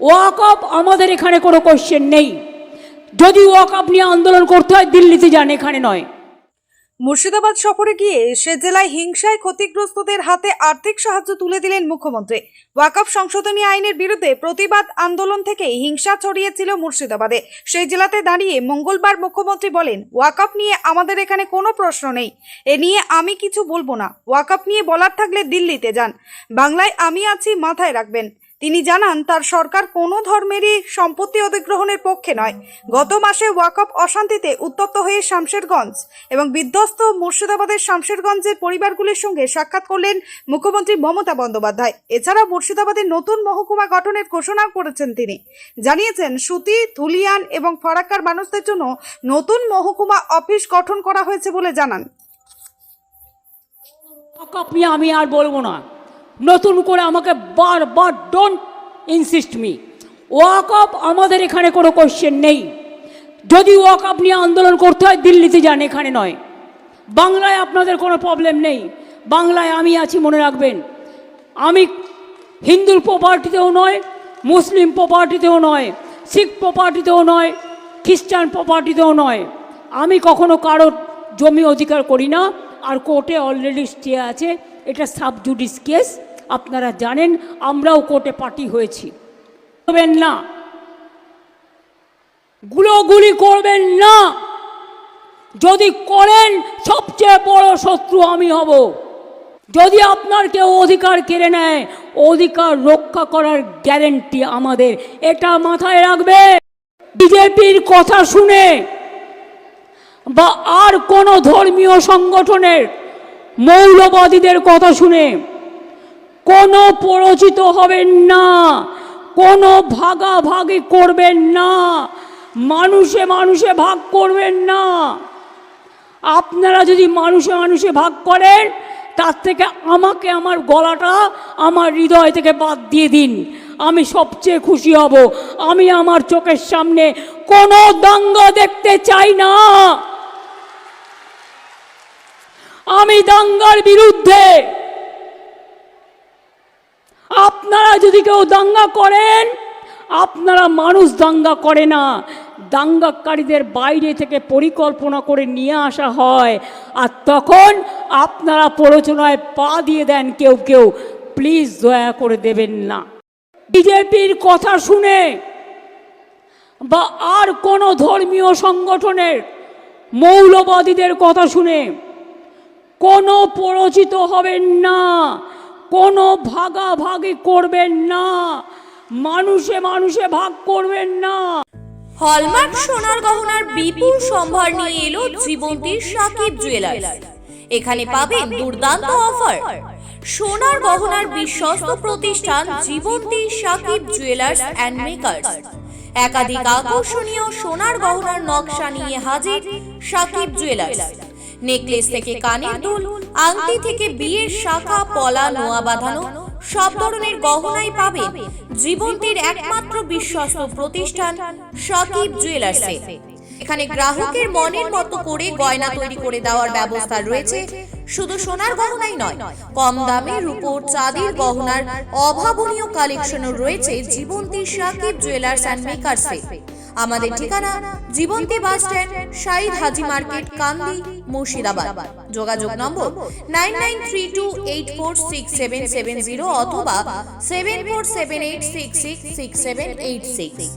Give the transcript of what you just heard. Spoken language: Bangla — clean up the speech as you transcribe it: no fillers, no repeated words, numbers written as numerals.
ওয়াকফ আমাদের এখানে কোনো কোশ্চেন নেই। যদি ওয়াকফ নিয়ে আন্দোলন করতে হয় দিল্লিতে যান, এখানে নয়। মুর্শিদাবাদ সফরে গিয়ে সে জেলায় হিংসায় ক্ষতিগ্রস্তদের হাতে আর্থিক সাহায্য তুলে দিলেন মুখ্যমন্ত্রী। ওয়াকফ সংশোধনী আইনের বিরুদ্ধে প্রতিবাদ আন্দোলন থেকেই হিংসা ছড়িয়েছিল মুর্শিদাবাদে। সেই জেলাতে দাঁড়িয়ে মঙ্গলবার মুখ্যমন্ত্রী বলেন, ওয়াকফ নিয়ে আমাদের এখানে কোনো প্রশ্ন নেই, এ নিয়ে আমি কিছু বলবো না। ওয়াকফ নিয়ে বলার থাকলে দিল্লিতে যান, বাংলায় আমি আছি মাথায় রাখবেন। তিনি জানান তার সরকার কোনো ধর্মেরই সম্পত্তি অধিগ্রহণের পক্ষে নয়। গত মাসে ওয়াকফ অশান্তিতে উত্তপ্ত হয়ে শামশেরগঞ্জ এবং বিধ্বস্ত মুর্শিদাবাদের শামশেরগঞ্জের পরিবারগুলির সঙ্গে সাক্ষাৎ করলেন মুখ্যমন্ত্রী মমতা বন্দ্যোপাধ্যায়। এছাড়া মুর্শিদাবাদের নতুন মহকুমা গঠনের ঘোষণা করেছেন তিনি। জানিয়েছেন সুতি, ধুলিয়ান এবং ফারাক্কার মানুষদের জন্য নতুন মহকুমা অফিস গঠন করা হয়েছে বলে জানান। ওয়াকফ নিয়ে আমি আর বলবো না, নতুন করে আমাকে বারবার ডোন্ট ইনসিস্ট মি। ওয়াকফ আমাদের এখানে কোনো কোশ্চেন নেই। যদি ওয়াকফ নিয়ে আন্দোলন করতে হয় দিল্লিতে যান, এখানে নয়। বাংলায় আপনাদের কোনো প্রবলেম নেই, বাংলায় আমি আছি মনে রাখবেন। আমি হিন্দুর প্রপার্টিতেও নয়, মুসলিম প্রপার্টিতেও নয়, শিখ প্রপার্টিতেও নয়, খ্রিস্টান প্রপার্টিতেও নয়। আমি কখনো কারোর জমি অধিকার করি না। আর কোর্টে অলরেডি স্টে আছে, এটা সাব জুডিস কেস, আপনারা জানেন। আমরাও কোর্টে পার্টি হয়েছি। করবেন না, গুলোগুলি করবেন না। যদি করেন সবচেয়ে বড় শত্রু আমি হব। যদি আপনার কেউ অধিকার কেড়ে নেয়, অধিকার রক্ষা করার গ্যারেন্টি আমাদের, এটা মাথায় রাখবে। বিজেপির কথা শুনে বা আর কোনো ধর্মীয় সংগঠনের মৌলবাদীদের কথা শুনে কোনো পরিচিত হবেন না, কোনো ভাগাভাগি করবেন না, মানুষে মানুষে ভাগ করবেন না। আপনারা যদি মানুষে মানুষে ভাগ করেন, তার থেকে আমাকে আমার গলাটা আমার হৃদয় থেকে বাদ দিয়ে দিন, আমি সবচেয়ে খুশি হব। আমি আমার চোখের সামনে কোনো দাঙ্গা দেখতে চাই না। আমি দাঙ্গার বিরুদ্ধে। আপনারা যদি কেউ দাঙ্গা করেন, আপনারা মানুষ দাঙ্গা করে না, দাঙ্গাকারীদের বাইরে থেকে পরিকল্পনা করে নিয়ে আসা হয়, আর তখন আপনারা প্ররোচনায় পা দিয়ে দেন কেউ কেউ। প্লিজ দয়া করে দেবেন না। বিজেপির কথা শুনে বা আর কোনো ধর্মীয় সংগঠনের মৌলবাদীদের কথা শুনে কোনো পরিচিত হবেন না, কোনো ভাগাভাগি করবেন না, মানুষে মানুষে ভাগ করবেন না। হলমার্ক সোনার গহনার বিপুল সম্ভার নিয়ে এলো জীবন্তীর সাকিব জুয়েলার্স। এখানে পাবেন দুর্দান্ত অফার। সোনার গহনার বিশ্বস্ত প্রতিষ্ঠান জীবন্তী সাকিব জুয়েলার্স অ্যান্ড মেকার্স। একাধিক আকর্ষণীয় সোনার গহনার নকশা নিয়ে হাজির সাকিব জুয়েলার্স। নেকলেস থেকে কানের দুল, আংটি থেকে বিয়ের শাখা, পলা, নোয়া বাঁধানো সব ধরনের গহনাই পাবেন জীবন্তীর একমাত্র বিশ্বস্ত প্রতিষ্ঠান সাকিব জুয়েলার্সে। এখানে গ্রাহকের মনের মতো করে গয়না তৈরি করে দেওয়ার ব্যবস্থা রয়েছে। শুধু সোনার গহনাই নয়, কম দামে রূপোর, চাঁদির গহনার অভাবনীয় কালেকশনও রয়েছে জীবন্তী সাকিব জুয়েলার্স অ্যান্ড মেকার্সে। আমাদের ঠিকানা জীবন্তী বাস স্ট্যান্ড, শাহিদ হাজি মার্কেট, কান্দি, মুর্শিদাবাদ। যোগাযোগ নম্বর 9932846770 অথবা 7478666786।